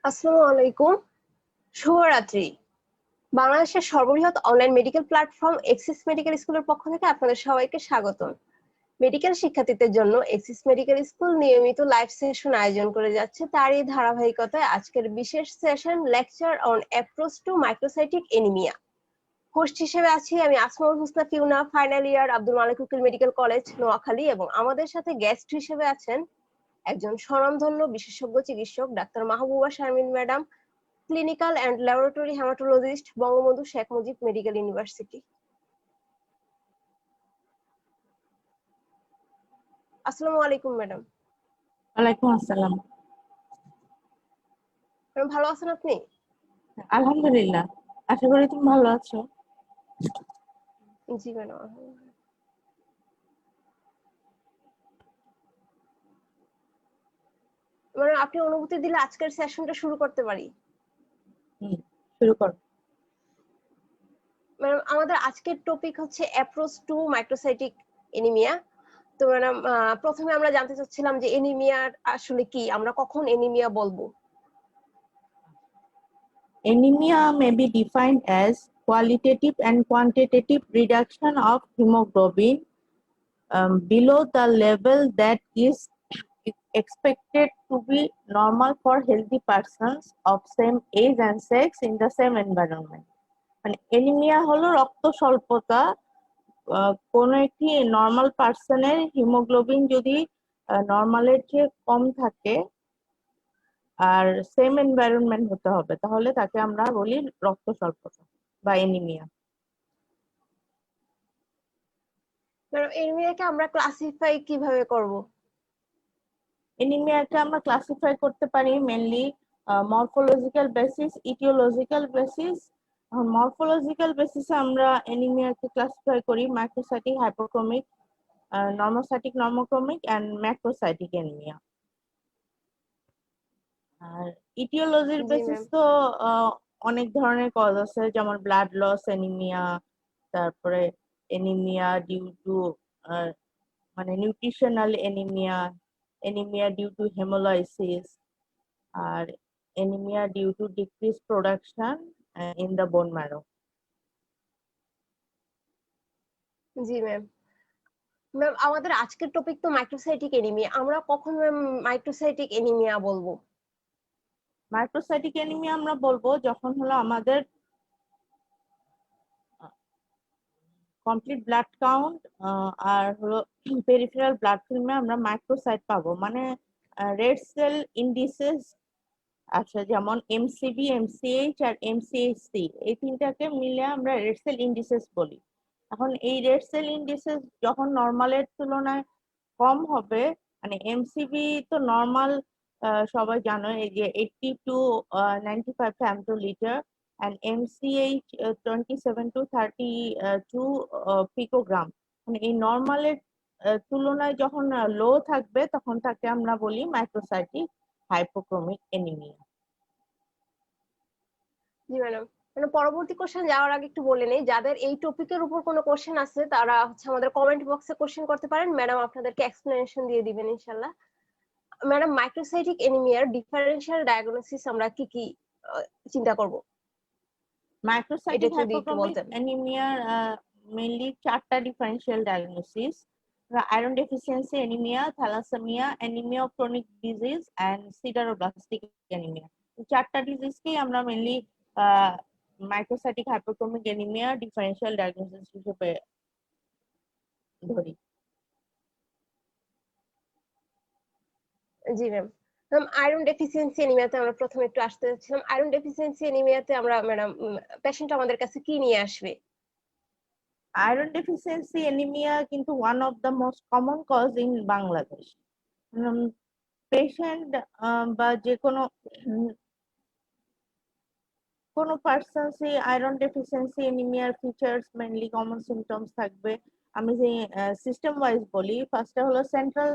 আসসালামু আলাইকুম। শুভরাত্রি। বাংলাদেশের সর্ববৃহৎ online medical platform axis medical স্কুলের পক্ষ থেকে আপনাদের সবাইকে স্বাগতম। মেডিকেল শিক্ষার্থীদের জন্য এক্সিস মেডিকেল স্কুল নিয়মিত লাইভ সেশন আয়োজন করে যাচ্ছে। তারই ধারাবাহিকতায় আজকের বিশেষ session lecture on approach to microcytic anaemia. Host হিসেবে আছি আমি আসমাউল হোসনা ফিউনা, ফাইনাল ইয়ার, আব্দুল মালিক উকিল মেডিকেল কলেজ, নোয়াখালী। এবং আমাদের সাথে গেস্ট হিসেবে আছেন একজন স্বনামধন্য বিশেষজ্ঞ চিকিৎসক doctor Mahbuba Sharmin madam, clinical and laboratory haematologist, Bangabandhu Sheikh Mujib medical university. আসসালামু আলাইকুম ম্যাডাম। ওয়ালাইকুম আসসালাম। ম্যাডাম ভালো আছেন আপনি? আলহামদুলিল্লাহ, আশা করি তুমি ভালো আছো। জি ম্যাডাম। ম্যাডাম আপনি অনুমতি দিলে আজকের সেশনটা শুরু করতে পারি? শুরু করো। ম্যাডাম আমাদের আজকের টপিক হচ্ছে অ্যাপ্রোচ টু মাইক্রোসাইটিক এনিমিয়া। তো ম্যাডাম প্রথমে আমরা জানতে চাচ্ছিলাম যে এনিমিয়া আসলে কি, আমরা কখন এনিমিয়া বলবো? Anemia may be defined as qualitative and quantitative reduction of hemoglobin below the level that is expected to be normal for healthy persons of same age and sex in the same environment. মানে anaemia হলো রক্ত স্বল্পতা। কোন একটি normal পার্সনের haemoglobin যদি নর্মালের চেয়ে কম থাকে আর সেম এনভায়রনমেন্ট হতে হবে, তাহলে তাকে আমরা বলি রক্ত স্বল্পতা বা এনিমিয়া। ম্যাডাম এনিমিয়াকে আমরা ক্লাসিফাই কিভাবে করব? এনিমিয়াকে আমরা ক্লাসিফাই করতে পারি mainly morphological basis, etiological basis. Morphological বেসিসে আমরা এনিমিয়াকে ক্লাসিফাই করি microcytic, hypochromic, normocytic, normochromic and macrocytic anaemia. আর ইটিওলজির জি বেসিস ম্যাম। তো অনেক ধরনের কজ আছে, যেমন ব্লাড লস এনিমিয়া, তারপরে এনিমিয়া ডিউ টু মানে nutritional anaemia, anaemia due to haemolysis, আর anaemia due to decrease production in the bone marrow. জি ম্যাম। ম্যাম আমাদের আজকের টপিক তো মাইক্রোসাইটিক এনিমিয়া, আমরা কখন ম্যাম মাইক্রোসাইটিক এনিমিয়া বলবো? মাইক্রোসাইটিক এনিমিয়া আমরা বলবো যখন হলো আমাদের কমপ্লিট ব্লাড কাউন্ট আর হলো পেরিফেরাল ব্লাড ফিল্মে আমরা মাইক্রোসাইট পাবো, মানে রেড সেল ইন্ডিসেস আছে, যেমন এমসিবি, এমসিএইচ আর এমসিএইচসি, এই তিনটাকে মিলে আমরা রেড সেল ইন্ডিসেস বলি। এখন এই রেড সেল ইন্ডিসেস যখন নর্মালের তুলনায় কম হবে, মানে এমসিবি তো নর্মাল সবাই জানো এই যে 80 to 95 ফেমটোলিটার, and MCH 27 to 32 পিকোগ্রাম। মানে এই নর্মালের তুলনায় যখন লো থাকবে তখন তাকে আমরা বলি মাইক্রোসাইটিক হাইপোক্রোমিক এনিমিয়া। জি ম্যাডাম। মানে পরবর্তী কোশ্চেন যাওয়ার আগে একটু বলে নেই, যাদের এই টপিকের উপর কোনো কোশ্চেন আছে তারা হচ্ছে আমাদের কমেন্ট বক্সে কোশ্চেন করতে পারেন, ম্যাডাম আপনাদেরকে এক্সপ্লেনেশন দিয়ে দিবেন ইনশাআল্লাহ। ম্যাডাম মাইক্রোসাইটিক এনিমিয়ার ডিফারেনশিয়াল ডায়াগনোসিস আমরা কি কি চিন্তা করব, এটা মাইক্রোসাইটিক যদি একটু হাইপোক্রোমিক বলতেন? অ্যানিমিয়ার মেইনলি চারটা differential diagnosis: iron deficiency anaemia, thalassaemia, anaemia of chronic disease and sideroblastic anaemia. চারটা ডিজিজকেই আমরা mainly microcytic hypochromic anaemia differential diagnosis হিসেবে ধরি। জি ম্যাম। ম্যাম আয়রন ডেফিসিয়েন্সি এনিমিয়াতে আমরা প্রথমে একটু আসতে যাচ্ছিলাম। আয়রন ডেফিসিয়েন্সি এনিমিয়াতে আমরা ম্যাডাম পেশেন্ট আমাদের কাছে কি নিয়ে আসবে? আয়রন ডেফিসিয়েন্সি অ্যানিমিয়া কিন্তু one of the most common cause in Bangladesh. Patient বা যে কোনো কোনো পার্সনসই আয়রন ডেফিসিয়েন্সি এনিমিয়ার ফিচার্স মেইনলি কমন সিমটমস থাকবে। আমি যে সিস্টেম ওয়াইজ বলি, ফার্স্টে হলো সেন্ট্রাল।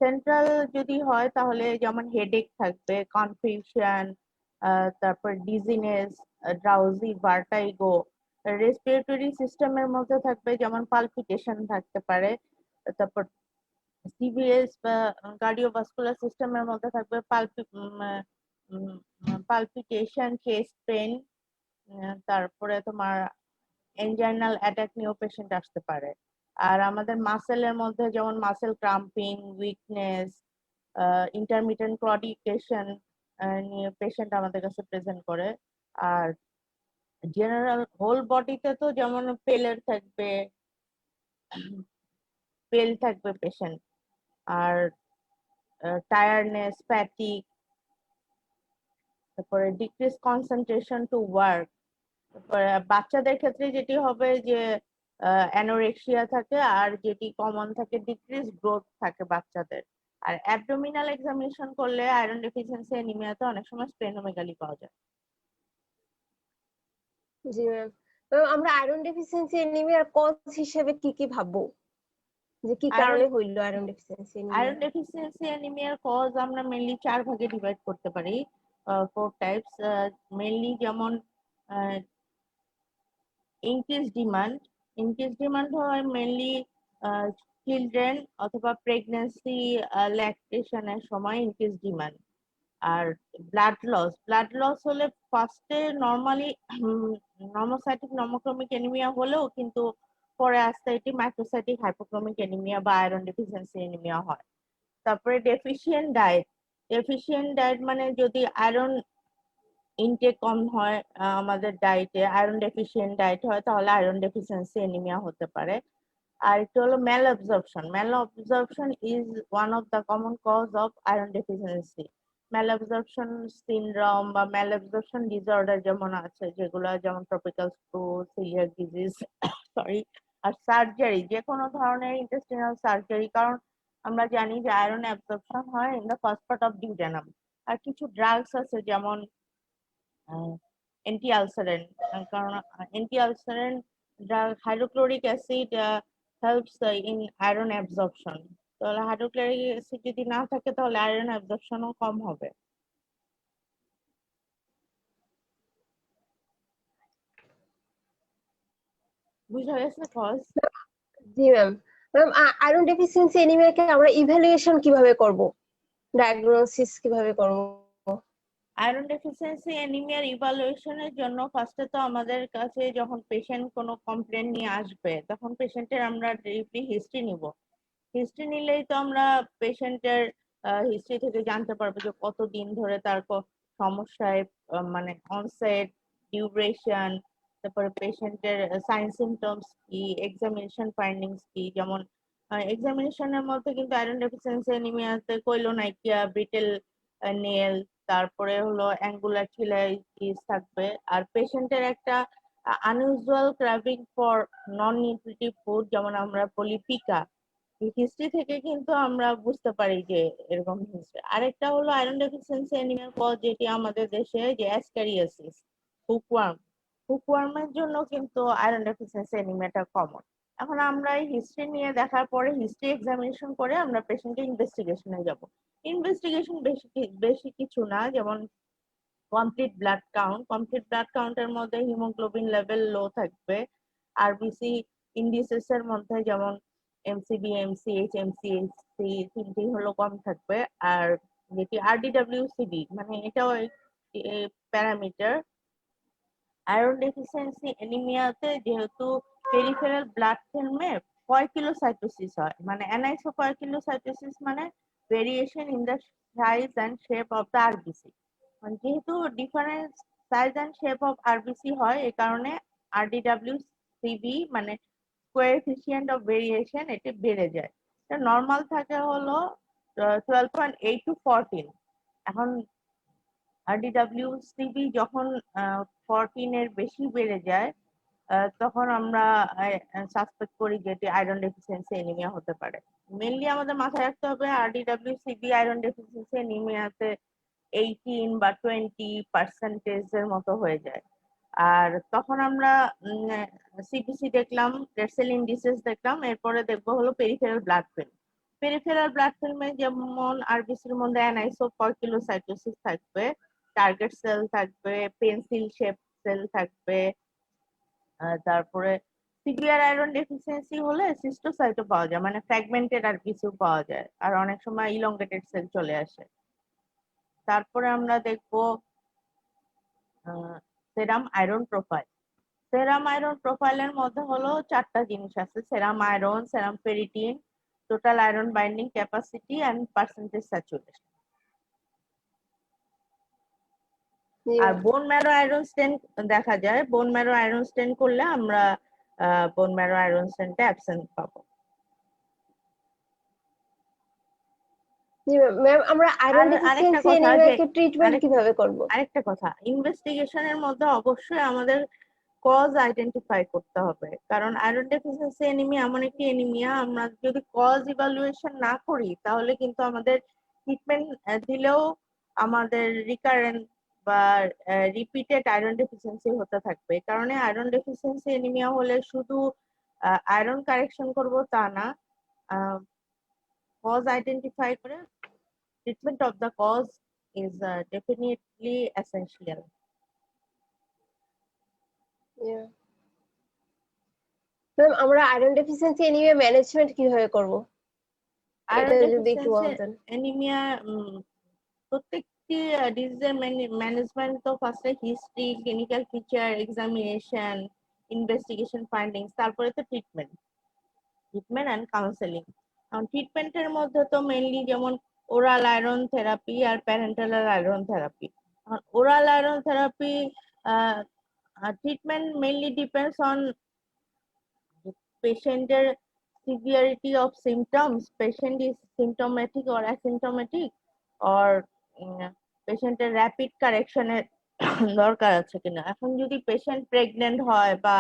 সেন্ট্রাল যদি হয় তাহলে যেমন হেডেক থাকবে, কনফিউশন, তারপর ডিজিনেস, ড্রাউজি, ভার্টাইগো। রেসপিরেটরি সিস্টেমের মধ্যে থাকবে যেমন পালপিটেশন থাকতে পারে, তারপর সিভিএস বা কার্ডিওভাস্কুলার সিস্টেমের মধ্যে থাকবে পালপিটেশন, চেস্ট পেইন, তারপরে তোমার এনজাইনাল অ্যাটাক নিয়েও পেশেন্ট আসতে পারে। আর আমাদের মাসেলের মধ্যে যেমন muscle cramping, weakness, intermittent claudication নিয়ে পেশেন্ট আমাদের কাছে প্রেজেন্ট করে। আর জেনারেল হোল বডিতে তো যেমন পেল থাকবে পেশেন্ট, আর টায়ার্ডনেস, ফ্যাটিক, তারপরে ডিক্রিজ কনসেন্ট্রেশন টু ওয়ার্ক। তারপরে বাচ্চাদের ক্ষেত্রে যেটি হবে যে অ্যানোরেক্সিয়া থাকে, আর যেটি কমন থাকে ডিক্রিজ গ্রোথ থাকে বাচ্চাদের। আর অ্যাবডোমিনাল এক্সামিনেশন করলে আয়রন ডেফিসিয়েন্সি অ্যানিমিয়াতে অনেক সময় স্প্লেনোমেগালি পাওয়া যায়। জি ম্যাম। আমরা আয়রন ডেফিসিয়েন্সি এনিমিয়ার কজ হিসেবে কি কি ভাববো, যে কি আয়রন কারণে হইলো iron deficiency anaemia? Iron deficiency অ্যানিমিয়ার কজ আমরা মেইনলি 4 ভাগে ডিভাইড করতে পারি, 4 টাইপস। মেইনলি যেমন ইনক্রিজ ডিমান্ড হয় মেইনলি চিলড্রেন অথবা প্রেগন্যান্সি, ল্যাকটেশনের সময় ইনক্রিজ ডিমান্ড। আর ব্লাড লস হলে ফার্স্টে নর্মালি নর্মোসাইটিক নর্মোক্রমিক অ্যানিমিয়া হলেও কিন্তু পরে আস্তে এটি মাইক্রোসাইটিক হাইপোক্রমিক অ্যানিমিয়া বা আয়রন ডেফিসিয়েন্সি অ্যানিমিয়া হয়। তারপরে ডেফিশিয়েন্ট ডায়েট মানে যদি আয়রন ইনটেক কম হয়, আমাদের ডায়েটে আয়রন ডেফিশিয়েন্ট ডায়েট হয়, তাহলে আয়রন ডেফিসিয়েন্সি অ্যানিমিয়া হতে পারে। আর এটা হলো malabsorption is one of the common cause of iron deficiency. Malabsorption syndrome বা ম্যালঅ্যাবজর্পশন ডিসঅর্ডার যেমন আছে, যেগুলো যেমন tropical flu, coeliac disease, sorry. আর সার্জারি, যে কোনো ধরনের ইন্টেস্টিনাল সার্জারি, কারণ আমরা জানি যে আয়রন অ্যাবজর্পশন হয় in the first part of duodenum. আর কিছু ড্রাগস আছে যেমন অ্যান্টি আলসারেন্ট, কারণ anti ulcerant drug hydrochloric acid helps in iron absorption. তাহলে হাইড্রোক্লোরিক অ্যাসিড যদি না থাকে তাহলে আয়রন অ্যাবজর্পশনও কম হবে। বুঝা গেছে কজ? জি ম্যাম। ম্যাম, আয়রন ডেফিসিয়েন্সি এনিমিয়াকে আমরা ইভ্যালুয়েশন কিভাবে করব, ডায়াগনোসিস কিভাবে করব? আয়রন ডেফিসিয়েন্সি অ্যানিমিয়ার ইভালুয়েশনের জন্য ফার্স্টে তো আমাদের কাছে যখন পেশেন্ট কোনো কমপ্লেন নিয়ে আসবে, তখন পেশেন্টের আমরা ডিপলি হিস্ট্রি নিব। হিস্ট্রি নিলেই তো আমরা পেশেন্টের হিস্ট্রি থেকে জানতে পারবো যে কতদিন ধরে তার সমস্যায়, মানে অনসেট, ডিউরেশন, তারপরে পেশেন্টের সাইন সিমটমস কি, এক্সামিনেশন ফাইন্ডিংস কি। যেমন এক্সামিনেশনের মধ্যে কিন্তু আয়রন ডেফিসিয়েন্সি অ্যানিমিয়াতে কৈলোনাইকিয়া, ব্রিটেল নেল, তারপরে হলো অ্যাঙ্গুলার চিলাইটিস থাকবে। আর পেশেন্টের একটা unusual craving for non nutritive food, যেমন আমরা বলি পিকা। হিস্ট্রি থেকে কিন্তু আমরা বুঝতে পারি যে এরকম হিস্ট্রি। আরেকটা হলো আয়রন ডেফিসিয়েন্সি অ্যানিমিয়ার পর যেটি আমাদের দেশে যে অ্যাস্কারিয়াসিস, হুকওয়ার্ম। হুকওয়ার্মের জন্য কিন্তু আয়রন ডেফিসিয়েন্সি অ্যানিমিয়াটা কমন। এখন আমরা এই হিস্ট্রি নিয়ে দেখার পরে হিস্ট্রি এক্সামিনেশন করে আমরা পেশেন্টের ইনভেস্টিগেশনে যাব। ইনভেস্টিগেশন বেশি কিছু না, যেমন কমপ্লিট ব্লাড কাউন্টের মধ্যে হিমোগ্লোবিন লেভেল লো থাকবে। আরবিসি ইন্ডিসেস এর মধ্যে যেমন এমসিবি, এমসিএইচ, এমসিএইচসি তিনটি হলো কম থাকবে। আর যেটি আরডিডব্লিউসিবি, মানে এটাও একটি প্যারামিটার। আয়রন ডেফিসিয়েন্সি অ্যানিমিয়াতে যেহেতু পেরিফেরাল ব্লাড ফিল্মে কোয়াকিলোসাইটোসিস হয়, মানে অ্যানাইসোকোয়াকিলোসাইটোসিস মানে variation in the size and shape of the RBC. যেহেতু difference size and shape of RBC হয়, এই কারণে আরডিডব্লিউসিবি মানে কোএফিসিয়েন্ট অফ ভেরিয়েশন এটি বেড়ে যায়। এটা নর্মাল থাকে হলো 12.8 to 14। এখন আরডিডব্লিউসিবি যখন 14 এর বেশি বেড়ে যায়, তখন আমরা সাসপেক্ট করি যে এটি আয়রন ডেফিসিয়েন্সি অ্যানিমিয়া হতে পারে। মেইনলি আমাদের মাথায় রাখতে হবে আরডিডব্লিউসিবি আয়রন ডেফিসিয়েন্সি অ্যানিমিয়াতে 18 বা 20% এর মতো হয়ে যায়। আর তখন আমরা সিপিসি দেখলাম, রেড সেল ইন্ডিসেস দেখলাম, এরপরে দেখবো হলো peripheral blood film. Peripheral blood ফিল্মে যেমন আরবিসির মধ্যে অ্যানাইসোকর্কিলোসাইটোসিস থাকবে, টার্গেট সেল থাকবে, পেন্সিল শেপ সেল থাকবে। তারপরে সিভিয়ার আয়রন ডেফিসিয়েন্সি হলে সিস্টোসাইটও পাওয়া যায়, মানে ফ্র্যাগমেন্টেড আরবিসিও পাওয়া যায়। আর অনেক সময় ইলংগেটেড সেল চলে আসে। তারপরে আমরা দেখবো serum iron profile. Serum iron প্রোফাইলের মধ্যে হলো 4টা জিনিস আছে: serum iron, serum ferritin, total iron binding capacity and percentage saturation. জি আর ma'am. Bone marrow iron stain দেখা যায়, বোন ম্যারো আয়রন স্টেন করলে আমরা বোন ম্যারো আয়রন স্টেনটা অ্যাবসেন্ট পাবো। জি ম্যাম। ম্যাম, আমরা আয়রন আর আরেকটা ডেফিসিয়েন্সি কথা যে এনিমিয়াকে ট্রিটমেন্ট আরেক কিভাবে করব? আরেকটা কথা, ইনভেস্টিগেশনের মধ্যে অবশ্যই আমাদের কজ আইডেন্টিফাই করতে হবে, কারণ আয়রন ডেফিসিয়েন্সি এনিমিয়া এমন একটি এনিমিয়া, আমরা যদি কজ ইভালুয়েশন না করি তাহলে কিন্তু আমাদের ট্রিটমেন্ট দিলেও আমাদের রিকারেন্ট বা রিপিটেড আয়রন ডেফিসিয়েন্সি হতে থাকবে। এই কারণে আয়রন ডেফিসিয়েন্সি এনিমিয়া হলে শুধু আয়রন কারেকশন করব তা না, কজ আইডেন্টিফাই করে treatment of the cause is definitely essential. Ma'am, আমরা আয়রন ডেফিসিয়েন্সি এনিমিয়া ম্যানেজমেন্ট কিভাবে করব? এটা Iron যদি একটু deficiency বলতেন। anemia প্রত্যেকটি ডিজিজের ম্যানেজমেন্ট তো ফার্স্টে history, clinical feature, examination, investigation findings, তারপরে তো ট্রিটমেন্ট অ্যান্ড কাউন্সেলিং। ট্রিটমেন্টের মধ্যে তো মেইনলি যেমন ওরাল আয়রন থেরাপি আর parenteral iron therapy. Oral iron therapy treatment mainly depends on পেশেন্টের severity of symptoms, patient is symptomatic or asymptomatic, or পেশেন্টের rapid কারেকশনের দরকার আছে কিনা। এখন যদি পেশেন্ট প্রেগনেন্ট হয় বা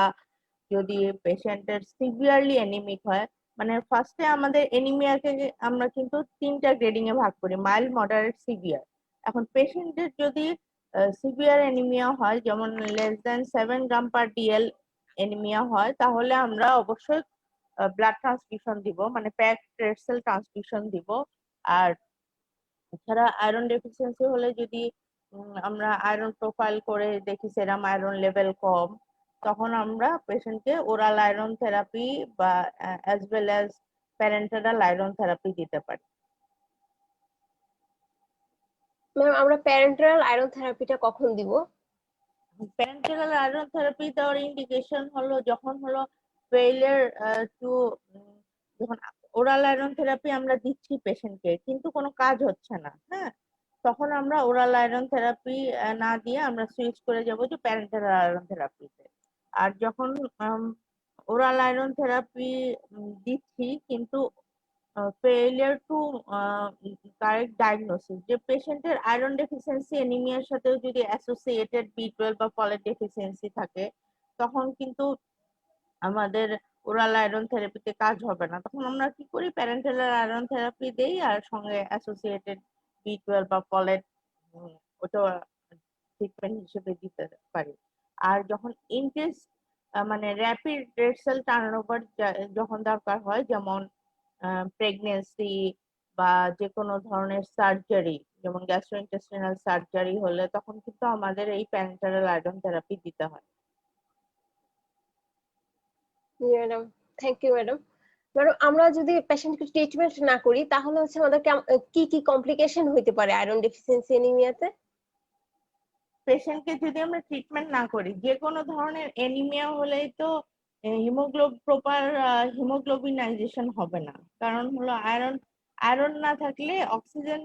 যদি পেশেন্টের সিভিয়ারলি অ্যানিমিক হয়, মানে ফার্স্টে আমাদের এনিমিয়াকে আমরা কিন্তু 3টা গ্রেডিং এ ভাগ করি: মাইল্ড, মডারেট, সিভিয়ার। এখন পেশেন্টের যদি সিভিয়ার অ্যানিমিয়া হয়, যেমন less than 7 গ্রাম/dl অ্যানিমিয়া হয়, তাহলে আমরা অবশ্যই ব্লাড ট্রান্সফিউশন দিব, মানে প্যাকড রেড সেল ট্রান্সফিউশন দিব। আর এছাড়া আয়রন ডেফিসিয়েন্সি হলে যদি আমরা আয়রন প্রোফাইল করে দেখি সেরাম আয়রন লেভেল কম, তখন আমরা পেশেন্টকে ওরাল আয়রন থেরাপি বা as well as parental iron therapy দিতে পারি। ম্যাম, আমরা প্যারেন্টাল আয়রন থেরাপিটা কখন দিব? প্যারেন্টাল আয়রন থেরাপি দেওয়ার ইন্ডিকেশন হলো যখন হলো ফেইলিয়ার টু, যখন ওরাল আয়রন থেরাপি আমরা দিচ্ছি পেশেন্টকে কিন্তু কোনো কাজ হচ্ছে না, হ্যাঁ, তখন আমরা ওরাল আয়রন থেরাপি না দিয়ে আমরা সুইচ করে যাব যে প্যারেন্টাল আয়রন থেরাপিতে। আর যখন ওরাল আয়রন থেরাপি দিচ্ছি কিন্তু ফেইলিয়ার টু কারেক্ট ডায়াগনোসিস, যে পেশেন্টের আয়রন ডেফিসিয়েন্সি এনিমিয়ার সাথে যদি অ্যাসোসিয়েটেড B12 বা ফলেট ডেফিসিয়েন্সি থাকে, তখন কিন্তু আমাদের ওরাল আয়রন থেরাপিতে কাজ হবে না। তখন আমরা কি করি, প্যারেন্টাল আয়রন থেরাপি দেই আর সঙ্গে অ্যাসোসিয়েটেড B12 বা ফলেট ওটা ট্রিটমেন্ট হিসেবে দিতে পারি। আর যখন ইনকেস মানে র্যাপিড রেড সেল টার্নওভার যখন দরকার হয়, যেমন প্রেগনেন্সি বা যে কোনো ধরনের সার্জারি, যেমন গ্যাস্ট্রোইন্টেস্টিনাল সার্জারি হলে, তখন কিন্তু আমাদের এই প্যারেন্টাল আয়রন থেরাপি দিতে হয়। জি madam, thank you madam. Madam, আমরা যদি পেশেন্টকে ট্রিটমেন্ট না করি তাহলে হচ্ছে আমাদের কি কি কমপ্লিকেশন হইতে পারে আয়রন ডেফিসিয়েন্সি এনিমিয়াতে? পেশেন্টকে যদি আমরা ট্রিটমেন্ট না করি, যে কোনো ধরনের এনিমিয়া হলেই তো প্রপার হিমোগ্লোবিনাইজেশন হবে না। কারণ হলো আয়রন আয়রন না থাকলে অক্সিজেন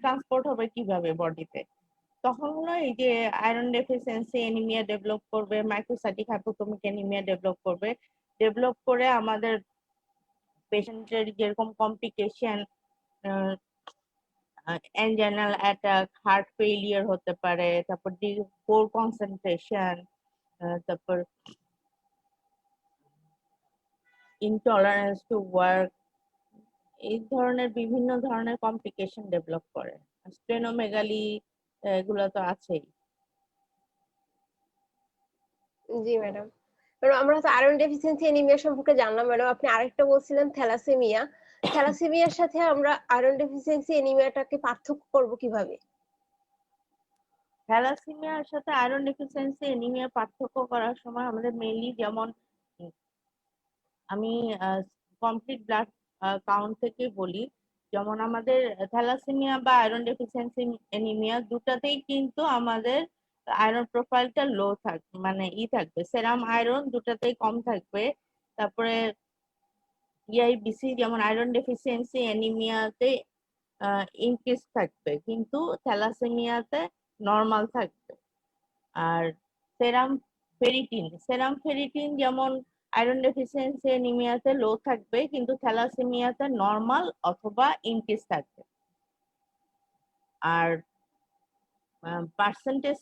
ট্রান্সপোর্ট হবে কিভাবে বডিতে। তখন হলো এই যে আয়রন ডেফিসিয়েন্সি এনিমিয়া ডেভেলপ করবে, মাইক্রোসাইটিক হাইপোটোমিক এনিমিয়া ডেভেলপ করে আমাদের পেশেন্টের যেরকম কমপ্লিকেশন, অ্যাঞ্জাইনাল অ্যাটাক, হার্ট ফেইলিয়ার হতে পারে, তারপর পোর কনসেন্ট্রেশন, তারপর ইনটলারেন্স টু ওয়ার্ক, এই ধরনের বিভিন্ন ধরনের কমপ্লিকেশন ডেভেলপ করে। স্প্লেনোমেগালি এগুলো তো আছেই। জি ম্যাডাম। ম্যাডাম, আমরা তো আয়রন ডেফিসিয়েন্সি এনিমিয়া সম্পর্কে জানলাম। ম্যাডাম, আপনি আরেকটা বলছিলেন থ্যালাসেমিয়া। থ্যালাসেমিয়ার সাথে আমরা আয়রন ডেফিসিয়েন্সি এনিমিয়াটাকে পার্থক্য করব কিভাবে? থ্যালাসেমিয়ার সাথে আয়রন ডেফিসিয়েন্সি এনিমিয়া পার্থক্য করার সময় আমাদের মেইনলি, যেমন আমি কমপ্লিট ব্লাড কাউন্ট থেকে বলি, যেমন আমাদের থ্যালাসেমিয়া বা আয়রন ডেফিসিয়েন্সি অ্যানিমিয়া দুটাতেই কিন্তু আমাদের আয়রন প্রোফাইলটা লো থাকবে, মানে থাকবে, সেরাম আয়রন দুটাতেই কম থাকবে। তারপরে ইআইবিসি যেমন আয়রন ডেফিসিয়েন্সি অ্যানিমিয়াতে ইনক্রিজ থাকবে, কিন্তু থ্যালাসেমিয়াতে নর্মাল থাকবে। আর সেরাম ফেরিটিন যেমন আয়রন ডেফিসিয়েন্সি অ্যানিমিয়াতে লো থাকবে, কিন্তু থ্যালাসেমিয়াতে নর্মাল অথবা ইনক্রিজ থাকবে। আর পার্সেন্টেজ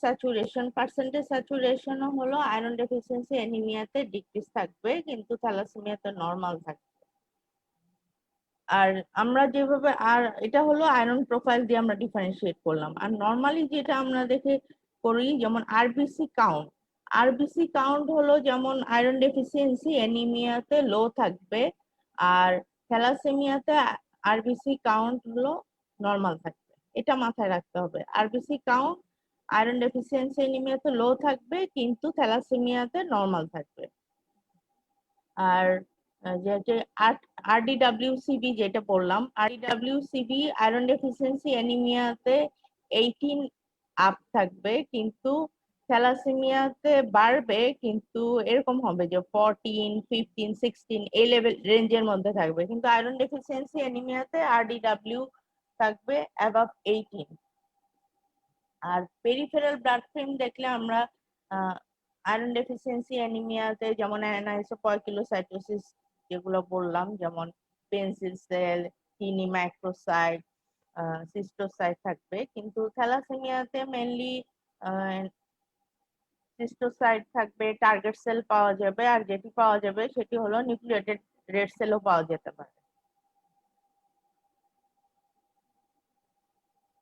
স্যাচুরেশন হলো আয়রন ডেফিসিয়েন্সি অ্যানিমিয়াতে ডিক্রিজ থাকবে, কিন্তু থ্যালাসেমিয়াতে নর্মাল থাকবে। আর আমরা যেভাবে, আর এটা হলো আয়রন প্রোফাইল দিয়ে আমরা ডিফারেন্সিয়েট করলাম। আর নর্মালি যেটা আমরা দেখে করি, যেমন আরবিসি কাউন্ট হলো যেমন আয়রন ডেফিসিয়েন্সি অ্যানিমিয়াতে লো থাকবে, আর থ্যালাসেমিয়াতে আরবিসি কাউন্ট হলো নর্মাল থাকবে। এটা মাথায় রাখতে হবে, আরবিসি কাউন্ট আয়রন ডেফিসিয়েন্সি অ্যানিমিয়াতে লো থাকবে, কিন্তু থ্যালাসেমিয়াতে নর্মাল থাকবে। আর যে আরডিডব্লিউসিবি যেটা বললাম, আরডিডব্লিউসিবি আয়রন ডেফিসিয়েন্সি অ্যানিমিয়াতে 18 আপ থাকবে, কিন্তু থ্যালাসেমিয়াতে বাড়বে, কিন্তু এরকম হবে যে 14, 15, 16 এই লেভেল রেঞ্জের মধ্যে থাকবে, কিন্তু আয়রন ডেফিসিয়েন্সি অ্যানিমিয়াতে আরডিডব্লিউ থাকবে অ্যাবাভ 18। আর পেরিফেরাল ব্লাড ফিল্ম দেখলে আমরা আয়রন ডেফিসিয়েন্সি অ্যানিমিয়াতে যেমন অ্যানাইসোপয়কিলোসাইটোসিস যেগুলো বললাম, যেমন পেন্সিল সেল, টিনি মাইক্রোসাইট, সিস্টোসাইট থাকবে, কিন্তু থ্যালাসেমিয়াতে মেনলি সিস্টোসাইট থাকবে, টার্গেট সেল পাওয়া যাবে, আর যেটি পাওয়া যাবে সেটি হলো নিউক্লিয়েটেড রেড সেলও পাওয়া যেতে পারে।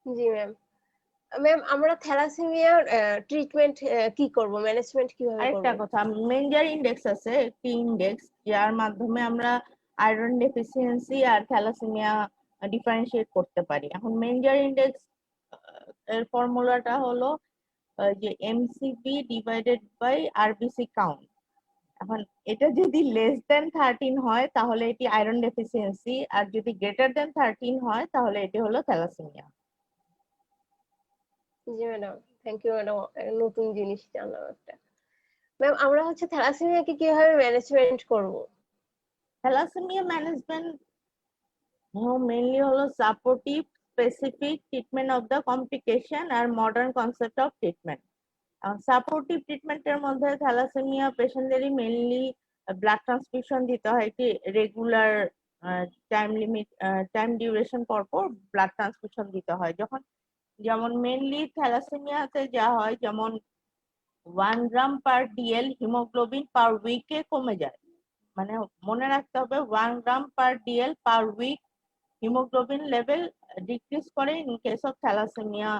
জি ম্যাম। ম্যাম, আমরা থ্যালাসেমিয়ার ট্রিটমেন্ট কি করব, ম্যানেজমেন্ট কিভাবে করব? আরেকটা কথা, মেনজার ইন্ডেক্স আছে, একটি ইন্ডেক্স যার মাধ্যমে আমরা আয়রন ডেফিসিয়েন্সি আর থ্যালাসেমিয়া ডিফারেন্সিয়েট করতে পারি। এখন মেনজার ইন্ডেক্স এর ফর্মুলাটা হলো যে MCP divided by RBC count. এখন এটা যদি লেস দেন 13 হয় তাহলে এটি আয়রন ডেফিসিয়েন্সি, আর যদি গ্রেটার দেন 13 হয় তাহলে এটি হলো থ্যালাসেমিয়া। জি ম্যাডাম, থ্যাংক ইউ ম্যাডাম, নতুন জিনিস জানলাম একটা। ম্যাম, আমরা থ্যালাসেমিয়াকে কিভাবে ম্যানেজমেন্ট করব? থ্যালাসেমিয়া ম্যানেজমেন্ট মেইনলি হলো supportive specific treatment of the complication আর modern concept of treatment. Supportive ট্রিটমেন্টের মধ্যে থ্যালাসেমিয়া পেশেন্টদেরই মেইনলি ব্লাড ট্রান্সফিউশন দিতে হয়, কি রেগুলার টাইম ডিউরেশন পর পর ব্লাড ট্রান্সফিউশন দিতে হয়। যেমন মেইনলি থ্যালাসেমিয়াতে যা হয়, যেমন 1 গ্রাম পার ডিএল হিমোগ্লোবিন পার উইকে কমে যায়, মানে মনে রাখতে হবে 1 gram per dL per week haemoglobin level decrease করে in case of thalassaemia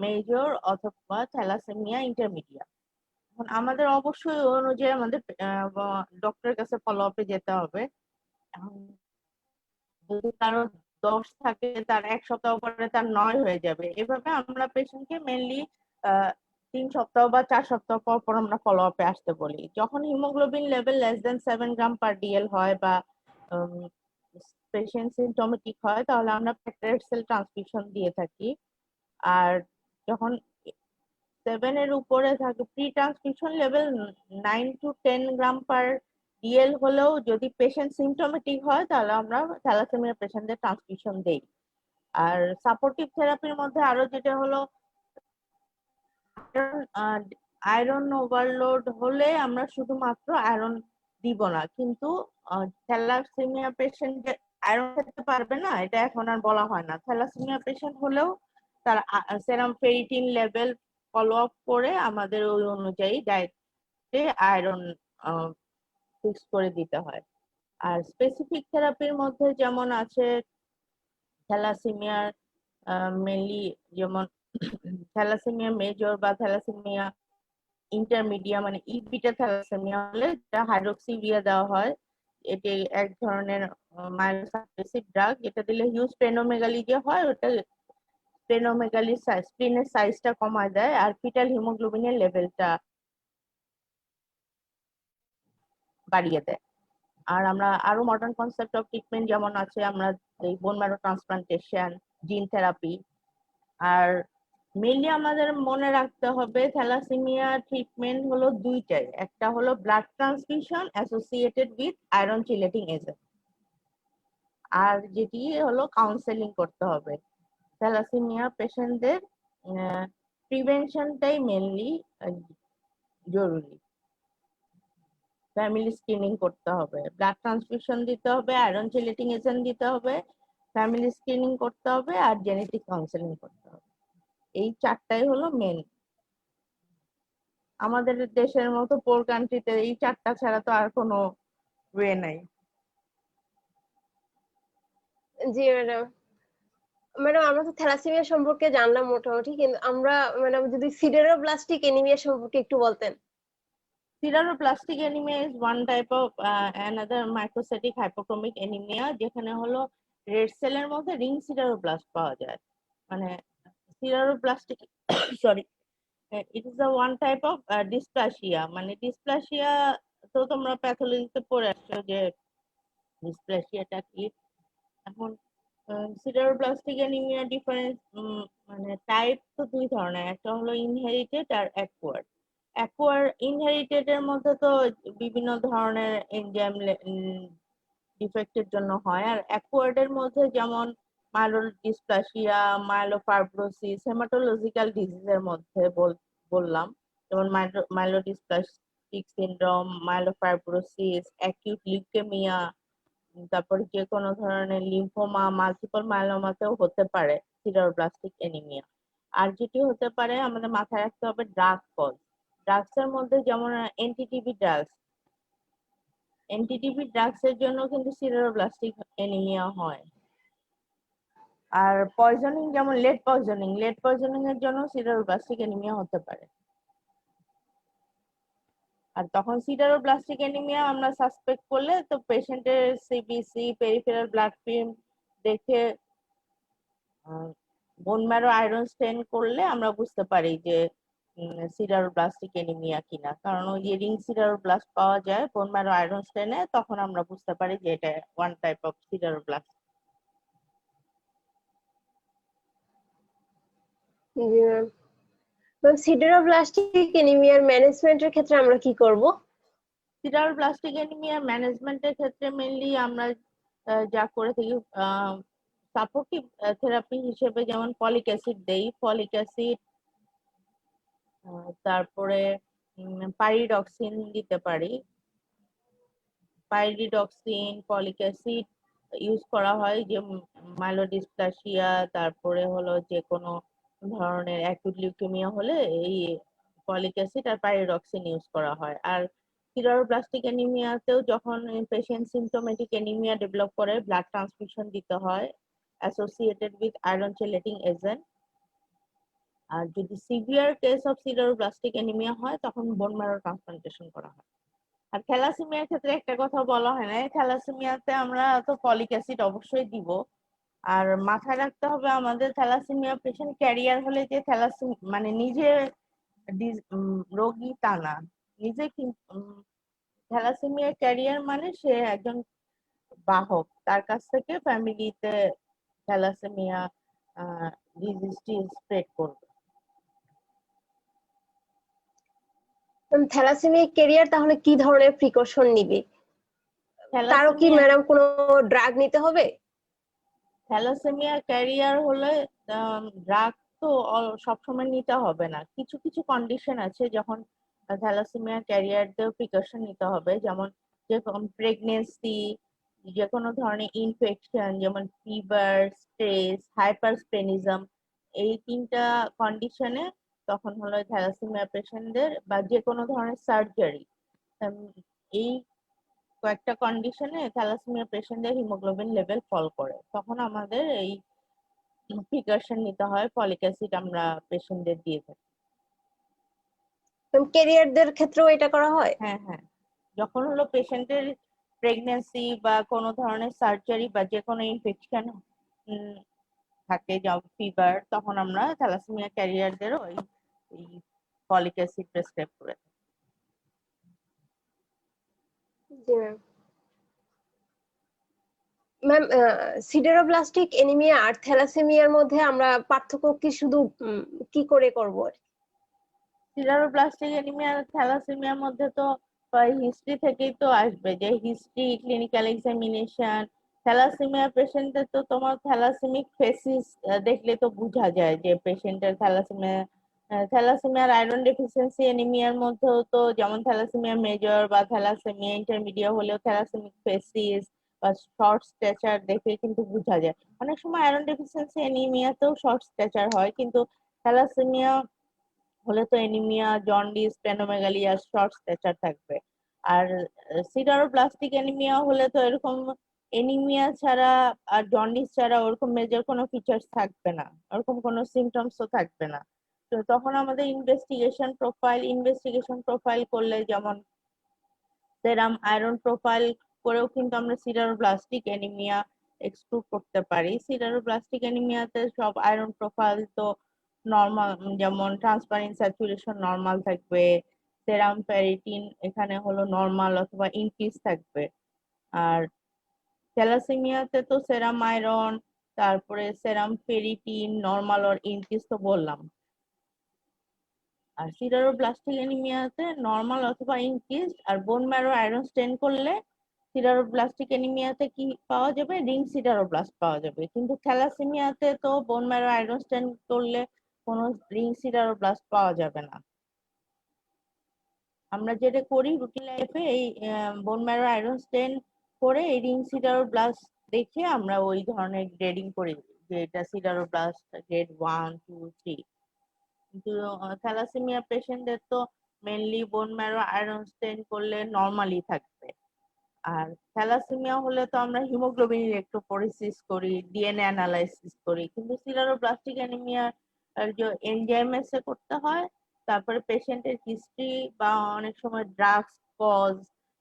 major অথবা থ্যালাসেমিয়া ইন্টারমিডিয়েট। এখন আমাদের অবশ্যই ওই অনুযায়ী আমাদের ডক্টরের কাছে ফলো আপে যেতে হবে। এখন যদি কারো 10 থাকে, তার 1 সপ্তাহ পরে তার 9 হয়ে যাবে, এভাবে আমরা পেশেন্টকে মেনলি 3 সপ্তাহ বা 4 সপ্তাহ পর পর আমরা ফলো আপে আসতে বলি। যখন হিমোগ্লোবিন লেভেল লেস দেন 7 গ্রাম পার ডিএল হয় বা পেশেন্ট সিমটোমেটিক হয়, তাহলে আমরা রেড সেল ট্রান্সফিউশন দিয়ে থাকি। আর যখন 7 এর উপরে থাকে, pre transfusion level 9 to 10 gram per DL হলেও যদি পেশেন্ট সিমটোমেটিক হয় তাহলে আমরা থ্যালাসেমিয়া পেশেন্টদের ট্রান্সফিউশন দেই। আর সাপোর্টিভ থেরাপির মধ্যে আরো যেটা হলো, আয়রন ওভারলোড হলে আমরা শুধুমাত্র আয়রন দিব না, কিন্তু থ্যালাসেমিয়া পেশেন্ট আয়রন খেতে পারবে না এটা এখন আর বলা হয় না। থ্যালাসেমিয়া পেশেন্ট হলেও তার সেরাম ফেরিটিন লেভেল ফলো আপ করে আমাদের ওই অনুযায়ী ডায়েটে আয়রন ফিক্স করে দিতে হয়। আর স্পেসিফিক থেরাপির মধ্যে যেমন আছে থ্যালাসেমিয়ার মেনলি, যেমন থ্যালাসেমিয়া মেজর বা থ্যালাসেমিয়া ইন্টারমিডিয়া, মানে বিটা থ্যালাসেমিয়া হলে হাইড্রোক্সিভিয়া দেওয়া হয়। এটি এক ধরনের মাইলোসাপ্রেসিভ ড্রাগ, এটা দিলে হিউজ স্প্লেনোমেগালি যে হয় ওটা স্প্লেনোমেগালি স্প্লিনের সাইজটা কমায় দেয়, আর ফিটাল হিমোগ্লোবিনের লেভেলটা বাড়িয়ে দেয়। আর আমরা আরো মডার্ন কনসেপ্ট অফ ট্রিটমেন্ট যেমন আছে, আমরা এই bone marrow transplantation, gene therapy. আর মেইনলি আমাদের মনে রাখতে হবে থ্যালাসেমিয়া ট্রিটমেন্ট হলো দুইটাই, একটা হলো blood transfusion associated with iron chelating agent, আর যেটি হলো কাউন্সেলিং করতে হবে। থ্যালাসেমিয়া পেশেন্টদের প্রিভেনশনটাই মেইনলি জরুরি। ফ্যামিলি স্ক্রিনিং করতে হবে, ব্লাড ট্রান্সফিউশন দিতে হবে, আয়রন চেলেটিং এজেন্ট দিতে হবে, ফ্যামিলি স্ক্রিনিং করতে হবে, আর জেনেটিক কাউন্সেলিং করতে হবে। এই চারটাই হলো মেন। আমাদের দেশের মতো পোর কান্ট্রিতে এই চারটা ছাড়া তো আর কোনো ওয়ে নাই। জি ম্যাডাম। ম্যাডাম আমরা তো থ্যালাসেমিয়া সম্পর্কে জানলাম মোটামুটি, কিন্তু আমরা ম্যাডাম যদি সিডারোব্লাস্টিক এনিমিয়া সম্পর্কে একটু বলতেন। Sideroblastic anaemia is one type of another microcytic hypochromic anaemia, যেখানে হলো রেড সেলের মধ্যে রিং সিডারোপ্লাস্ট পাওয়া যায়। মানে sideroblastic sorry, it is a one type of dysplasia. মানে ডিসপ্লাসিয়া তো তোমরা প্যাথোলজিতে পড়ে আসছো যে ডিসপ্লাসিয়াটা কি। এখন সিডারোপ্লাস্টিক অ্যানিমিয়া ডিফারেন্স, মানে টাইপ তো দুই ধরনের, একটা হলো ইনহেরিটেড আর অ্যাকোয়ার্ড। ইনহেরিটেড এর মধ্যে তো বিভিন্ন ধরনের এনজাইম ডিফেক্টের জন্য হয়, আর অ্যাকোয়ার্ড এর মধ্যে যেমন মাইলোডিসপ্লাসিয়া, মাইলোফাইব্রোসিস, হেমাটোলজিক্যাল ডিজিজের মধ্যে বললাম, যেমন myelodysplastic syndrome, myelofibrosis, acute leukaemia, তারপরে যে কোনো ধরনের লিম্ফোমা, মাল্টিপল মাইলোমাতেও হতে পারে সিডারোপ্লাস্টিক অ্যানিমিয়া। আর যেটি হতে পারে আমাদের মাথায় রাখতে হবে ড্রাগ কজ। ড্রাগস এর মধ্যে যেমন এনটিটিভি ড্রাগস এর জন্য কিন্তু সিডারোপ্লাস্টিক অ্যানিমিয়া হয়। আর পয়জনিং, যেমন লেড পয়জনিং এর জন্য সিডারোপ্লাস্টিক অ্যানিমিয়া হতে পারে। আর তখন সিডারোপ্লাস্টিক অ্যানিমিয়া আমরা সাসপেক্ট করলে তো পেশেন্টের সিবিসি, পেরিফেরাল ব্লাড ফিল্ম দেখে বোন ম্যারো আয়রন স্টেন করলে আমরা বুঝতে পারি যে সিডারোপ্লাস্টিক অ্যানিমিয়া কিনা। কারণ ওই যে রিং সিডারোপ্লাস্ট পাওয়া যায় বোন ম্যারো আয়রন স্টেনে, তখন আমরা বুঝতে পারি যে এটা ওয়ান টাইপ অফ সিডারোপ্লাস্ট। জি ম্যাম। ম্যাম সিডারোব্লাস্টিক এনিমিয়ার ম্যানেজমেন্টের ক্ষেত্রে আমরা কি করব? সিডারোপ্লাস্টিক অ্যানিমিয়া ম্যানেজমেন্টের ক্ষেত্রে মেইনলি আমরা যা করে থাকি, সাপোর্টিভ থেরাপি হিসেবে যেমন ফলিক অ্যাসিড দেই, ফলিক অ্যাসিড, তারপরে পাইরিডক্সিন দিতে পারি। পাইরিডক্সিন, ফলিক অ্যাসিড ইউজ করা হয় যে মাইলোডিসপ্লাসিয়া, তারপরে হলো যে কোনো ধরনের অ্যাকিউট লিউকেমিয়া হলে এই ফলিক অ্যাসিড আর পাইরিডক্সিন ইউজ করা হয়। আর সিডারোপ্লাস্টিক অ্যানিমিয়াতেও যখন পেশেন্ট সিমটোমেটিক অ্যানিমিয়া ডেভেলপ করে, ব্লাড ট্রান্সফিউশন দিতে হয় অ্যাসোসিয়েটেড উইথ আয়রন চেলেটিং এজেন্ট। আর যদি সিভিয়ার কেস অফ সিডারোপ্লাস্টিক অ্যানিমিয়া হয় তখন বোন ম্যারো ট্রান্সপ্লান্টেশন করা হয়। আর থ্যালাসেমিয়ার ক্ষেত্রে একটা কথা বলা হয় না, থ্যালাসেমিয়াতে আমরা তো ফলিক অ্যাসিড অবশ্যই দিব। আর মাথায় রাখতে হবে আমাদের থ্যালাসেমিয়া পেশেন্ট ক্যারিয়ার হলে যে মানে নিজে রোগী তা না, নিজে থ্যালাসেমিয়া ক্যারিয়ার মানে সে একজন বাহক, তার কাছ থেকে ফ্যামিলিতে থ্যালাসেমিয়া ডিজিজটি স্প্রেড করবে। ম্যাম থ্যালাসেমিয়া ক্যারিয়ার তাহলে কি ধরনের প্রিকশন নিবে? তারও কি থ্যালাসেমিয়া ম্যাডাম কোনো ড্রাগ নিতে হবে? থ্যালাসেমিয়া ক্যারিয়ার হলে ড্রাগ তো সবসময় নিতে হবে না, কিছু কিছু কন্ডিশন আছে যখন থ্যালাসেমিয়া ক্যারিয়ারদের প্রিকশন নিতে হবে, যেমন প্রেগনেন্সি, যে কোনো ধরনের ইনফেকশন, যেমন ফিভার, স্ট্রেস, হাইপারস্পেনিজম, এই তিনটা কন্ডিশনে তখন হলো থ্যালাসেমিয়া পেশেন্টদের, বা যে কোনো ধরনের সার্জারি, এই কয়েকটা কন্ডিশনে থ্যালাসেমিয়া পেশেন্টদের হিমোগ্লোবিন লেভেল ফল করে, তখন আমাদের এই প্রিকশন নিতে হয়, ফলিক অ্যাসিড আমরা পেশেন্টদের দিয়ে থাকি। ম্যাম ক্যারিয়ারদের ক্ষেত্রেও এটা করা হয়? হ্যাঁ হ্যাঁ, যখন হলো পেশেন্টের প্রেগনেন্সি বা কোনো ধরনের সার্জারি বা যে কোনো ইনফেকশন থাকে, যেমন ফিভার, তখন আমরা থ্যালাসেমিয়া ক্যারিয়ারদেরও এই ফলিক অ্যাসিড প্রেসক্রাইব করে থাকি। জি ম্যাম। ম্যাম, সিডারোব্লাস্টিক অ্যানিমিয়া আর থ্যালাসেমিয়ার মধ্যে আমরা পার্থক্য কি শুধু কি করে করব? সিডারোপ্লাস্টিক অ্যানিমিয়া আর থ্যালাসেমিয়ার মধ্যে তো হিস্ট্রি থেকেই তো আসবে, যে হিস্ট্রি, ক্লিনিক্যাল এক্সামিনেশন। থ্যালাসেমিয়া পেশেন্টের তো তোমার থ্যালাসেমিক ফেসিস দেখলে তো বোঝা যায় যে পেশেন্টের থ্যালাসেমিয়া। থ্যালাসেমিয়ার আয়রন ডেফিসিয়েন্সি অ্যানিমিয়ার মধ্যেও তো যেমন থ্যালাসেমিয়া মেজর বা থ্যালাসেমিয়া ইন্টারমিডিয়েট হলেও থ্যালাসেমিক ফেসিস বা শর্ট স্ট্যাচার দেখে কিন্তু বোঝা যায়। অনেক সময় আয়রন ডেফিসিয়েন্সি অ্যানিমিয়াতেও শর্ট স্ট্যাচার হয়, কিন্তু থ্যালাসেমিয়া হলে তো এনিমিয়া, জন্ডিস, স্প্লেনোমেগালি আর শর্ট স্ট্যাচার থাকবে। আর সিডারোপ্লাস্টিক এনিমিয়া হলে তো এরকম এনিমিয়া ছাড়া আর জন্ডিস ছাড়া ওরকম মেজর কোনো ফিচার্স থাকবে না, ওরকম কোনো সিমটমসও থাকবে না। তো তখন আমাদের ইনভেস্টিগেশন প্রোফাইল করলে যেমন সেরাম আয়রন প্রোফাইল করেও কিন্তু আমরা সিডারোপ্লাস্টিক এনিমিয়া এক্সক্লুড করতে পারি। সিডারোপ্লাস্টিক এনিমিয়াতে সব আয়রন প্রোফাইল তো নর্মাল, যেমন ট্রান্সপারেন্ট স্যাচুরেশন নর্মাল থাকবে, সেরাম ফেরিটিন এখানে হলো নর্মাল অথবা ইনক্রিজ থাকবে। আর থ্যালাসেমিয়াতে তো সেরাম আয়রন, তারপরে সেরাম ফেরিটিন নর্মাল আর ইনক্রিজ তো বললাম। আর সিডারোব্লাস্টিক অ্যানিমিয়াতে নর্মাল অথবা ইনক্রিজ। আর বোন ম্যারো আয়রন স্টেন করলে সিডারোব্লাস্টিক অ্যানিমিয়াতে কি পাওয়া যাবে, রিং সিডারোব্লাস্ট পাওয়া যাবে। কিন্তু থ্যালাসেমিয়াতে তো বোন ম্যারো আয়রন স্টেন করলে কোনো রিং সিডারোব্লাস্ট পাওয়া যাবে না। আমরা যেটা করি রুটিন লাইফে, এই বোন ম্যারো আয়রন স্টেন করে এই রিং সিডারোব্লাস্ট দেখে আমরা ওই ধরনের গ্রেডিং করি যে এটা সিডারোব্লাস্ট গ্রেড 1, 2, 3। কিন্তু থ্যালাসেমিয়া পেশেন্টদের তো মেনলি বোন ম্যারো আয়রন স্টেন করলে নর্মালি থাকবে। আর থ্যালাসেমিয়া হলে তো আমরা হিমোগ্লোবিন ইলেকট্রোফোরেসিস করি, ডিএনএ অ্যানালাইসিস করি। কিন্তু সিডারোপ্লাস্টিক অ্যানিমিয়া যে এনজাইমেস এ করতে হয়, তারপরে পেশেন্টের হিস্ট্রি বা অনেক সময়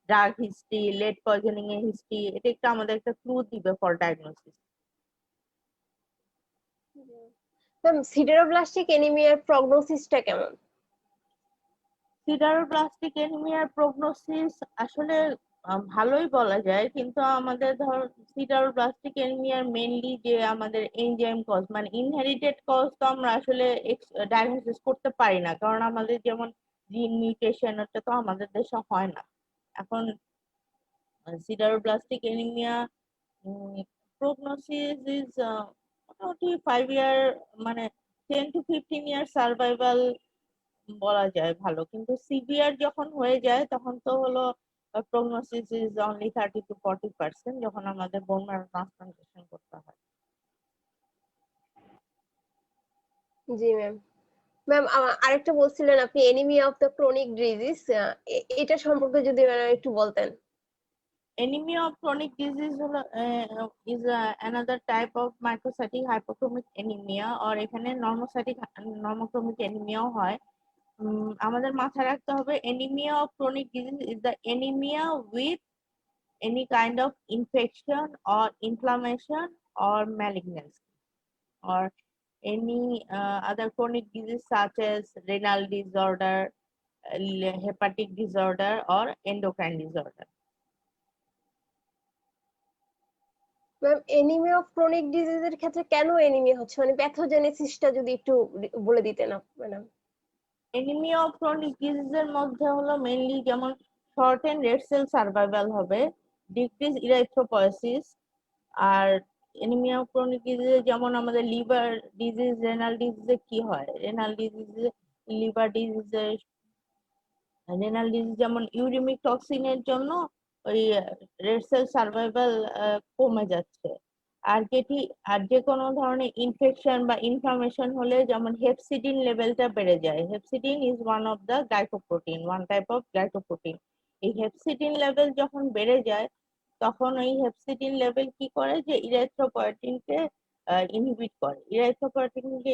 ড্রাগ হিস্ট্রি, লেড পয়জনিং এর হিস্ট্রি, এটা একটা আমাদের একটা ক্লু দিবে ফর ডায়াগনোসিস। ম্যাম, সিডারোব্লাস্টিক অ্যানিমিয়ার প্রগনোসিসটা কেমন? সিডারোপ্লাস্টিক এনিমিয়ার প্রগনোসিস আসলে ভালোই বলা যায়, কিন্তু আমাদের ধর সিডারোপ্লাস্টিক এনিমিয়ার মেইনলি যে আমাদের এনজাইম কজ মানে ইনহেরিটেড কজ তো আমরা আসলে ডায়াগনোসিস করতে পারি না, কারণ আমাদের যেমন জিন মিউটেশন ওটা তো আমাদের দেশে হয় না। এখন সিডারোপ্লাস্টিক এনিমিয়া প্রগনোসিস ইজ মোটামুটি 5 ইয়ার, মানে 10 to 15 ইয়ার সার্ভাইভাল বলা যায় ভালো। কিন্তু সিভিয়ার যখন হয়ে যায় তখন তো হলো প্রগনোসিস ইজ অনলি 30 to 40% যখন আমাদের বোন ম্যারো ট্রান্সপ্লান্টেশন করতে হয়। জি ম্যাম। ম্যাম, আরেকটা বলছিলেন আপনি anaemia of the chronic disease, এটা সম্পর্কে যদি একটু বলতেন। Anemia of chronic disease হলো is another type of microcytic hypochromic anemia, or এখানে নর্মোক্রোমিক অ্যানিমিয়াও হয়। আমাদের মাথায় রাখতে হবে anemia of chronic disease is the anemia with any kind of infection or inflammation or malignancy, or any other chronic disease such as renal disorder, hepatic disorder, or endocrine disorder. Ma'am, anaemia of chronic ডিজিজের ক্ষেত্রে কেন anaemia হচ্ছে, মানে প্যাথোজেনেসিসটা যদি একটু বলে দিতেন madam. Anaemia of chronic ডিজিজের মধ্যে হলো মেইনলি যেমন শর্টেন রেড সেল সার্ভাইভাল হবে, ডিক্রিজ ইরাইথ্রোপয়েসিস। আর এনিমিয়া অফ ক্রনিক ডিজিজে যেমন আমাদের লিভার ডিজিজ, রেনাল ডিজিজে কি হয়, লিভার ডিজিজে রেনাল ডিজিজ যেমন ইউরিমিক টক্সিনের জন্য ওই রেড সেল সার্ভাইভাল কমে যাচ্ছে। আর যে কোনো ধরনের ইনফেকশন বা ইনফ্লামেশন হলে যেমন হেপসিডিন লেভেলটা বেড়ে যায়। Hepcidin is one type of glycoprotein. এই হেপসিডিন লেভেল যখন বেড়ে যায় তখন ওই হেপসিডিন লেভেল কি করে যে ইরাইথ্রোপয়েটিনকে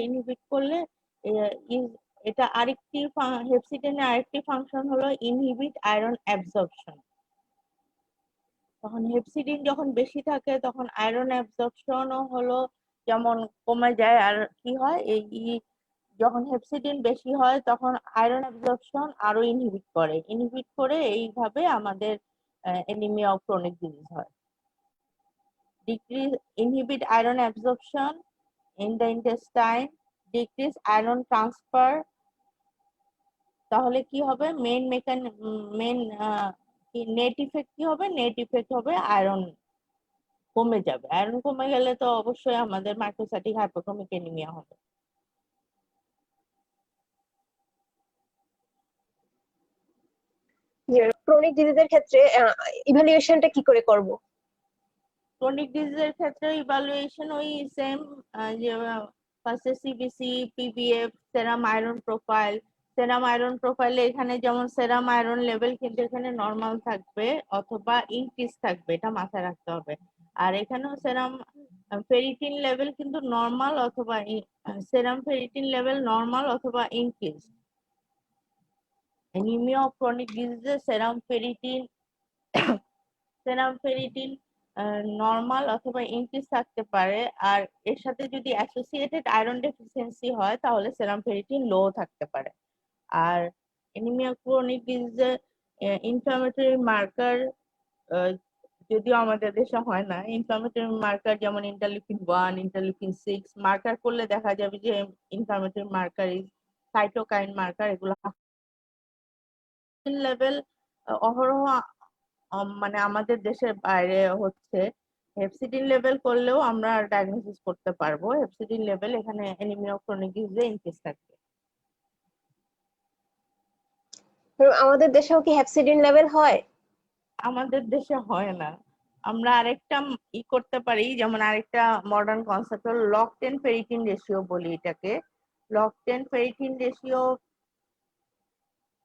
ইনহিবিট করলে এটা আরেকটি হেপসিডেনের আরেকটি ফাংশন হলো ইনহিবিট আয়রন অ্যাবজর্পশন। তখন হেপসিডিন যখন বেশি থাকে তখন আয়রন অ্যাবজর্পশনও হলো যেমন কমে যায়। আর কি হয়, এই যখন হেপসিডিন বেশি হয় তখন আয়রন অ্যাবজর্পশন আরো ইনহিবিট করে এইভাবে আমাদের এনিমিয়া অফ ক্রনিক ডিজিজ হয়। inhibit iron absorption in the intestine, decrease iron transfer। তাহলে কি হবে, মেইন নেট ইফেক্ট কি হবে, নেট ইফেক্ট হবে আয়রন কমে যাবে। আয়রন কমে গেলে তো অবশ্যই আমাদের মাইক্রোসাইটিক হাইপোক্রোমিক অ্যানিমিয়া হবে। ক্রনিক ডিজিজের ক্ষেত্রে ইভ্যালুয়েশনটা কি করে করব? ক্রনিক ডিজিজের ক্ষেত্রে ইভালুয়েশন ওই সেম, যে ফার্স্টে সিবিসি, পিবিএফ, সেরাম আয়রন প্রোফাইল। সেরাম আয়রন প্রোফাইলে এখানে যেমন সেরাম আয়রন লেভেল কিন্তু এখানে নর্মাল থাকবে অথবা ইনক্রিজ থাকবে, এটা মাথায় রাখতে হবে। আর এখানেও সেরাম ফেরিটিন লেভেল কিন্তু নর্মাল অথবা সেরাম ফেরিটিন লেভেল নর্মাল অথবা ইনক্রিজ। অ্যানিমিয়া অফ ক্রনিক ডিজিজে সেরাম ফেরিটিন নর্মাল অথবা ইনক্রিজ থাকতে পারে, আর এর সাথে যদি অ্যাসোসিয়েটেড আয়রন ডেফিসিয়েন্সি হয় তাহলে সেরাম ফেরিটিন লো থাকতে পারে। আর অ্যানিমিয়া ক্রনিক ডিজিজে ইনফ্লামেটরি মার্কার, যদিও আমাদের দেশে হয় না, ইনফ্লামেটরি মার্কার যেমন ইন্টারলিউকিন 1, ইন্টারলিউকিন 6 মার্কার করলে দেখা যাবে যে inflammatory marker is cytokine marker. এগুলো লেভেল অহরহ মানে আমাদের দেশের বাইরে হচ্ছে। হেপসিডিন লেভেল করলেও আমরা ডায়াগনোসিস করতে পারবো। হেপসিডিন লেভেল এখানে অ্যানিমিয়া ক্রনিক ডিজিজে ইনক্রিজ থাকবে। আমাদের দেশেও কি হ্যাপসিডিন লেভেল হয়? আমাদের দেশে হয় না। আমরা আরেকটা করতে পারি, যেমন আরেকটা মডার্ন কনসেপ্ট হলো লক-10 ফেরিটিন রেশিও বলি এটাকে। লক-10 ফেরিটিন রেশিও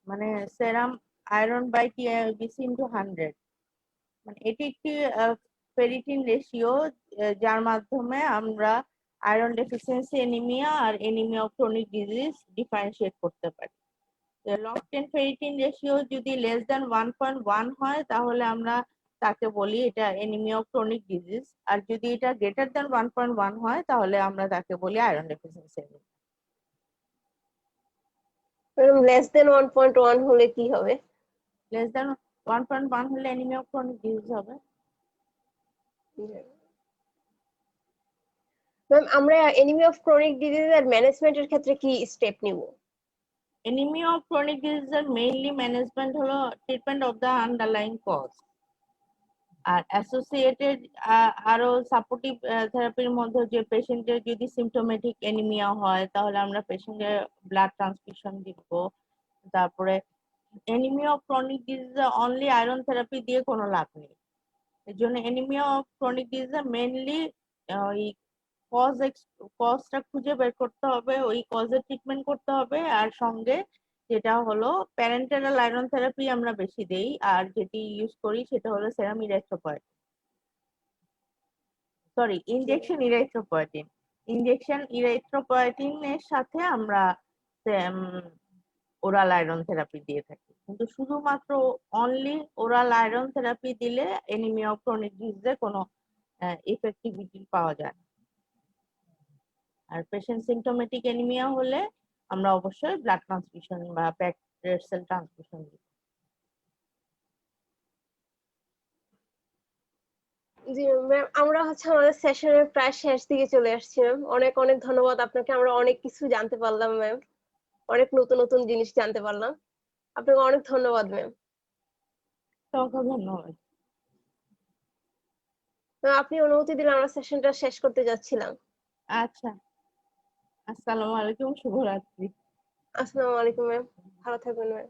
মানে serum iron by TIBC into 100। মানে এটি একটি ফেরিটিন রেশিও যার মাধ্যমে আমরা আয়রন ডেফিসিয়েন্সি অ্যানিমিয়া আর anaemia of chronic disease differentiate করতে পারি। লক-10 ফেরিটিন রেশিও যদি লেস দ্যান 1.1 হয় তাহলে আমরা তাকে বলি এটা অ্যানিমিয়া অফ ক্রনিক ডিজিজ, আর যদি এটা গ্রেটার দ্যান 1.1 হয় তাহলে আমরা তাকে বলি iron deficiency anaemia. Less than 1.1 হলে কি হবে? লেস দ্যান 1.1 হলে অ্যানিমিয়া অফ ক্রনিক ডিজিজ হবে। ম্যাম, আমরা এনিমি অফ ক্রনিক ডিজিজের ম্যানেজমেন্টের ক্ষেত্রে কি স্টেপ নিব? অ্যানিমিয়া অফ ক্রনিক ডিজিজের মেইনলি ম্যানেজমেন্ট হলো treatment of the underlying cause, আর অ্যাসোসিয়েটেড আরো সাপোর্টিভ থেরাপির মধ্যে যে পেশেন্টের যদি সিমটোমেটিক অ্যানিমিয়া হয় তাহলে আমরা পেশেন্টের ব্লাড ট্রান্সফিউশন দিব। তারপরে অ্যানিমিয়া অফ ক্রনিক ডিজিজে অনলি আয়রন থেরাপি দিয়ে কোনো লাভ নেই। এর জন্য অ্যানিমিয়া অফ ক্রনিক ডিজিজে মেইনলি ওই কজটা খুঁজে বের করতে হবে, ওই কজের ট্রিটমেন্ট করতে হবে। আর সঙ্গে যেটা হলো প্যারেন্টেরাল আয়রন থেরাপি আমরা বেশি দেই, আর যেটি ইউজ করি সেটা হলো সেরাম ইরাইথ্রোপয়েটিন, সরি ইনজেকশন ইরাইথ্রোপয়েটিনের সাথে আমরা ওরাল আয়রন থেরাপি দিয়ে থাকি। কিন্তু শুধুমাত্র অনলি ওরাল আয়রন থেরাপি দিলে অ্যানিমিয়া অফ ক্রনিক ডিজিজে কোনো ইফেক্টিভিটি পাওয়া যায় না। আর পেশেন্ট সিমটোমেটিক অ্যানিমিয়া হলে আমরা অবশ্যই ব্লাড ট্রান্সফিউশন বা প্যাকড রেড সেল ট্রান্সফিউশন দিই। জি ম্যাম, আমরা আমাদের সেশনের প্রায় শেষ দিকে চলে আসছি ম্যাম। অনেক অনেক ধন্যবাদ আপনাকে, আমরা অনেক কিছু জানতে পারলাম ম্যাম, অনেক নতুন নতুন জিনিস জানতে পারলাম। আপনাকে অনেক ধন্যবাদ ম্যাম। তোমাকে ধন্যবাদ। আপনি অনুমতি দিলে আমরা সেশনটা শেষ করতে যাচ্ছিলাম। আচ্ছা, আসসালামু আলাইকুম, শুভরাত্রি। আসসালামু আলাইকুম ম্যাম, ভালো থাকবেন ম্যাম।